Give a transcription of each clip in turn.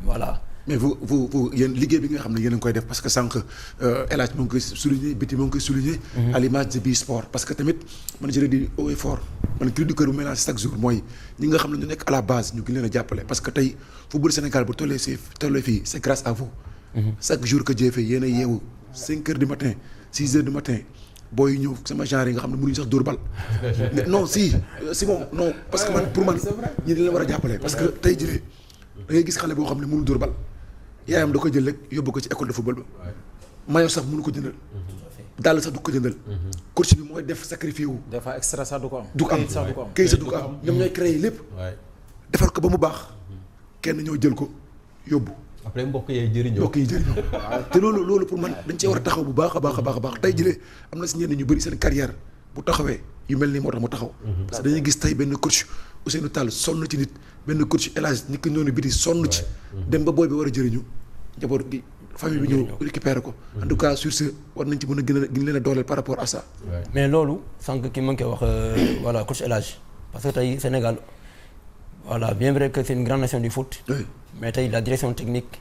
voilà. mais vous yéen liggéey bi nga xam ne yéen a ngi koy def parce que sànq El Hadj moo ngi koy souligner Biti moo ngi koy souligner. à l'image de Bi-Sport parce que tamit man je le dis haut et fort man cri du cœur bu mélange chaque jour mooy ñi nga xam ne ñu nekk à la base ñu gën leen a jàppale parce que tey football Sénégal bu tollee fii c'est grâce à vous. chaque jour que Dieu fait yéen a yeewu 5 heures du matin 6 heures du matin booy ñëw sama genre yi nga xam ne mënuñu sax dóor bal. non si moom non parce que man pour man ñi dañ leen war a jàppale parce que tey jii da ngay gis xale boo xam ne mënul dóor bal yaayam da ko jël rek yóbbu ko ci école de football ba maillot sax mënu ko jëndal dàll sax du ko jëndal coach bi mooy def sacrifice wu des fois extra sax du ko am kayit sax du ko am ñoom ñooy créer lépp defar ko ba mu baax kenn ñëw jël ko yóbbu après mbokk yi jëriñoo te loolu pour man dañ cee war a taxaw bu baax a baax a baax a baax tey jëlee am na si ñenn ñu bëri seen carrière bu taxawee yu mel nii moo tax mu taxaw parce que dañuy gis tey benn coach Ousseynou Tall sonn ci nit benn coach El Hadj ni ko noonu Biti sonn ci dem ba booy bi war a jëriñu njaboot gi famille bi ñëw récupérer ko en tout cas sur ce war nañ ci mën a gën leen a dooleel par rapport à ça mais loolu sànq ki ma ngi koy wax voilà coach El Hadj parce que tey Sénégal voilà bien vrai que c'est une grande nation du foot mais tey la direction technique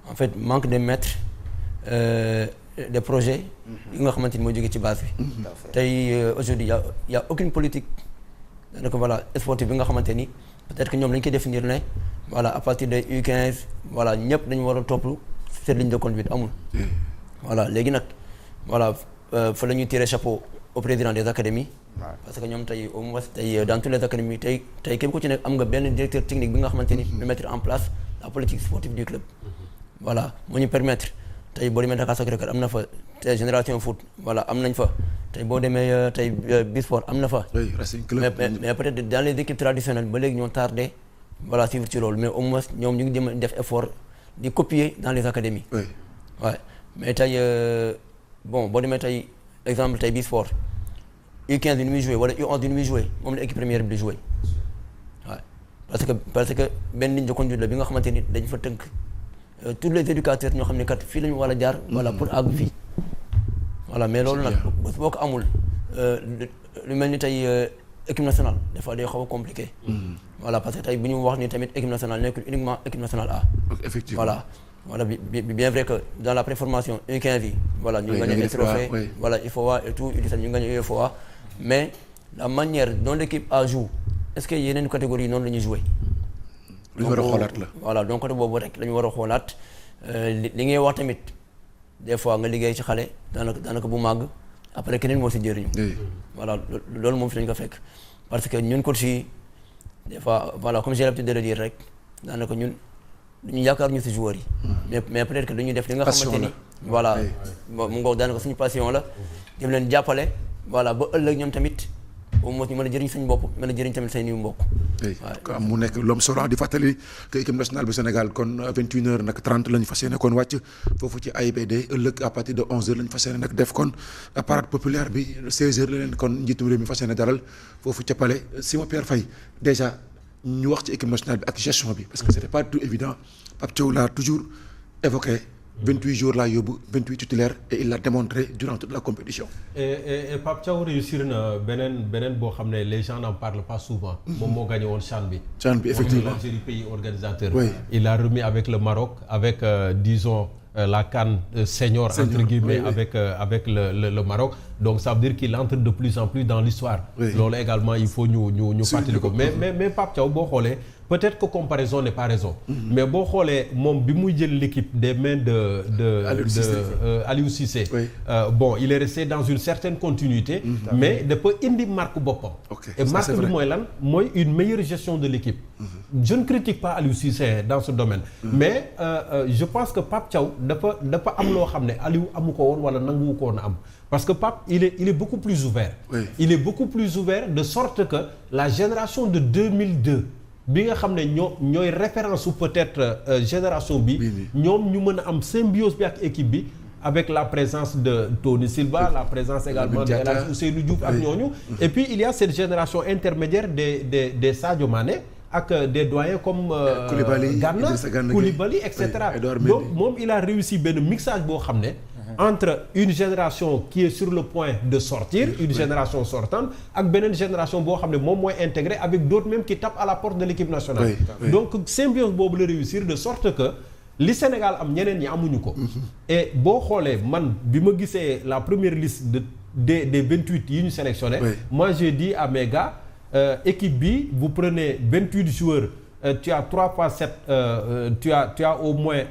en fait manque de maîtres des projets yi nga xamante ni moo jógee ci base bi tey aujourd'hui y a aucune politique daanaka voilà sportive bi nga xamante ni peut-être que ñoom lañ koy définir ne voilà à partir de U15 voilà ñëpp dañu war a topp cette ligne de conduite amul voilà léegi nag voilà fa la ñuy tirer chapeau au président des académies parce que ñoom tey au moins tey dans toutes les académies tey képp ku ci nekk am nga benn directeur technique bi nga xamante ni de mettre en place la politique sportive du club voilà moo ñu permettre tey boo demee Dakar Sacré-Cœur am na fa tey génération foot voilà am nañ fa tey boo demee tey Bi-Sport am na fa mais peut-être dans les équipes traditionnelles ba léegi ñoo tardé voilà suivre ci loolu mais au moins ñoom ñu ngi jëm def effort di copier dans les académies waaw mais tey bon boo demee tey exemple tey Bi-Sport U15 bi ni muy joué wala U11 bi ni muy joué moom la équipe première bi di joué waaw parce que benn ligne de conduite la bi nga xamante ni dañ fa tënk tous les éducateurs ñoo xam ne kat fii la ñu war a jaar voilà pour àgg fii voilà mais loolu nag boo ko amul lu mel ni tey équipe nationale des fois day xaw a compliqué voilà parce que tey bu ñu wax ni tamit équipe nationale nekkul uniquement équipe nationale A effectivement voilà bien vrai que dans la préformation U15 yi voilà ñu gagné les trophées voilà UFOA et tout ñu gagné UFOA mais la manière dont l'équipe A joue est-ce que yeneen catégorie noonu la ñuy jouer lu ñu war a xoolaat la voilà donc côté boobu rek la ñu war a xoolaat li ngay wax tamit des fois nga liggéey ci xale daanaka bu màgg après keneen moo si jëriñu voilà loolu moom fi lañ ko fekk parce que ñun coach yi des fois voilà comme j'ai l'habitude de le dire rek daanaka ñun duñu yaakaar ñu si joueurs yi mais peut-être que dañuy def li nga xamante ni voilà mu ngoog daanaka suñu passion la dem leen jàppale voilà ba ëllëg ñoom tamit au moins ñu mën a jëriñ suñu bopp mën a jëriñ tamit seen i mbokk waaw mu nekk l'homme solo di fàttali que équipe nationale bu Sénégal kon 21h nag 30 lañu fas yéene kon wàcc foofu ci AIBD ëllëg à partir de 11h lañu fas yéene nag def kon parade populaire bi 16h la leen kon njiitum réew mi fas yéene dalal foofu ca Palais Simon Pierre Faye déjà ñu wax ci équipe nationale bi ak gestion bi parce que c'était pas tout évident Pape Thiaw l'a toujours évoqué 28 jours laa yóbbu 28 titulaires et il l'a démontré durant toute la compétition. et Pape Thiaw réussir na beneen boo xam ne les gens n'en parlent pas souvent. moom moo gagné woon CHAN bi. CHAN bi effectivement l'Algérie pays organisateur. Oui. Il a remis avec le Maroc avec disons la CAN senior entre guillemets oui. avec le Maroc donc ça veut dire qu'il entre de plus en plus dans l'histoire. Oui. Loolu également il faut ñu fàttali ko mais Pape Thiaw boo xoolee. Peut-être que comparaison n'est pas raison. Mais boo xoolee moom bi muy jël l'équipe des mains de Aliou Cissé. Oui. Bon il est resté dans une certaine continuité. Mais dafa indi marque boppam. Et marque bi mooy lan mooy une meilleure gestion de l'équipe. Je ne critique pas Aliou Cissé dans ce domaine. Mais je pense que Pape Thiaw dafa am loo xam ne Aliou amu ko woon wala nanguwu ko woon am. Parce que Pape il est beaucoup plus ouvert. Oui. Il est beaucoup plus ouvert de sorte que la génération de 2002. bi nga xam ne ñooy référence ou peut-être génération bi ñoom ñu mën a am symbiose bi ak équipe bi avec la présence de Tony Silva la présence également de El Hadji Ousseynou Diouf ak ñooñu et puis il y a cette génération intermédiaire des Sadio Mané ak des doyens comme Gana Koulibaly et cetera donc moom il a réussi benn mixage boo xam ne entre une génération qui est sur le point de sortir, une génération sortante, ak beneen génération boo xam ne moom mooy intégré avec d'autres même qui tapent à la porte de l'équipe nationale. Donc symbiose boobu la réussir de sorte que li Sénégal am ñeneen ñi amuñu ko. Et boo xoolee man bi ma gisee la première liste des 28 yi ñu sélectionné. Moi j'ai dit à mes gars équipe bi vous prenez 28 joueurs. Tu as 3 fois 7 tu as au moins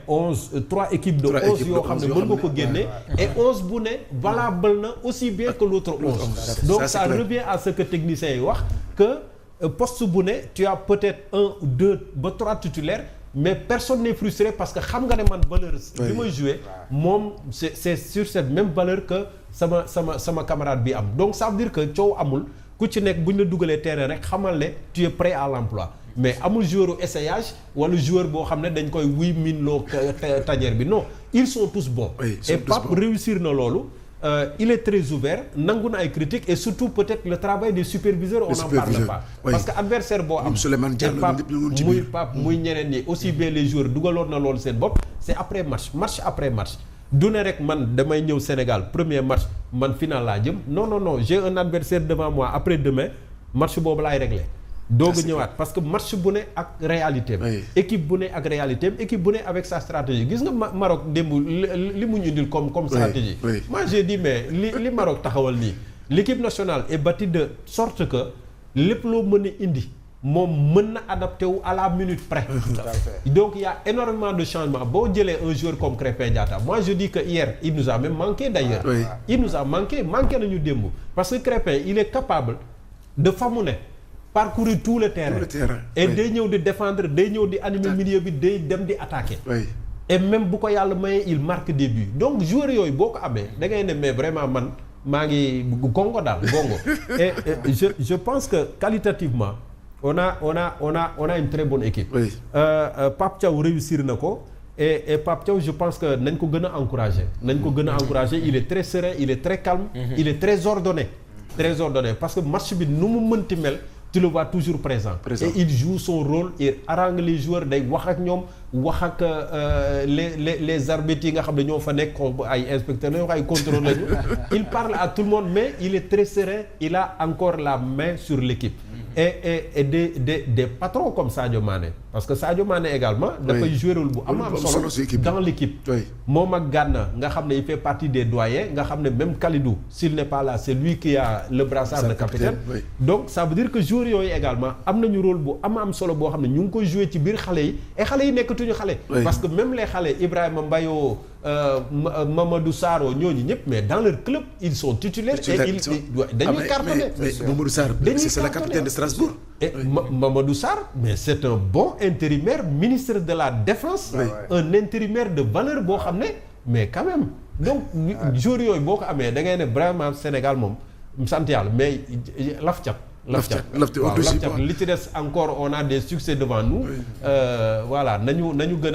3 équipes de 11 yoo xam ne mën nga ko génne et 11 bu ne valable na aussi bien que l'autre 11. Donc ça revient à ce que techniciens yi wax que poste bu ne tu as peut-être 1 2 ba 3 titulaires mais personne n'est frustré parce que xam nga ne man valeur bi may jouer moom c'est sur cette même valeur que sama camarade bi am. Donc ça veut dire que coow amul ku ci nekk bu ñu la dugalee terrain rek xamal ne tu es prêt à l'emploi. Mais amul joueur au essayage wala joueur boo xam ne dañ koy wuy min loo tañeer bi non ils sont tous bons. Et Pape réussir na loolu il est très ouvert nangu na ay critiques et surtout peut-être le travail des superviseurs on n'en parle pas. Parce que adversaire boo am muy Pape muy ñeneen ñi aussi bien les joueurs dugaloon na loolu seen bopp c'est après match après match. du ne rek man damay ñëw Sénégal premier match man final laa jëm non j'ai un adversaire devant moi après demain match boobu laay régler. doog a ñëwaat parce que match bu ne ak réalité am. Équipe bu ne ak réalité am équipe bu ne avec sa stratégie gis nga Maroc démb li mu ñu indil comme stratégie. Moi j'ai dit mais li Maroc taxawal nii l'équipe nationale est bâtie de sorte que lépp loo mën a indi moom mën na adapté wu à la minute près. Donc il y a énormément de changements boo jëlee un joueur comme Krépin Diatta moi je dis que hier il nous a même manqué d'ailleurs. Il nous a manqué nañu démb parce que Krépin il est capable de fa mu ne parcourir tout le terrain et day ñëw di défendre day ñëw di animer milieu bi day dem di attaquer. Et même bu ko yàlla mayee il marque des buts donc joueurs yooyu boo ko amee da ngay ne mais vraiment man maa ngi gongo daal gongo. Et je pense que qualitativement on a une très bonne équipe. Pape Thiaw réussir na ko et Pape Thiaw je pense que nañ ko gën a encourager. Il est très serein il est très calme. Il est très ordonné parce que match bi nu mu mënti mel. Tu le vois toujours présent. Et il joue son rôle et harangue les joueurs day wax ak ñoom wax ak les arbitres yi nga xam ne ñoo fa nekk ay inspecteurs lañu ay contrôleurs lañu. Il parle à tout le monde mais il est très serein il a encore la main sur l'équipe. Et des patrons comme Sadio Mané parce que Sadio Mané également dafay jouer rôle bu am solo dans l'équipe. Moom ak Gana nga xam ne il fait partie des doyens nga xam ne même Kalidou s'il n'est pas là c'est lui qui a le brassard de capitaine. Donc ça veut dire que joueurs yooyu également am nañu rôle bu am solo boo xam ne ñu ngi koy jouer ci biir xale yi et xale yi nekkatuñu xale. Parce que même les xale Ibrahima Mbayo Mamadou Sarr ñooñu ñëpp mais dans leur club ils sont titulaires et dañuy cartonner. Mais Mamadou Sarr c'est le capitaine de Strasbourg. Et Mamadou Sarr mais c'est un bon intérimaire ministre de la défense. Un intérimaire de valeur boo xam ne mais quand même donc joueurs yooyu boo ko amee da ngay ne vraiment Sénégal moom sant yàlla mais laf cat li ci des encore on a des succès devant nous. Voilà nañu gën a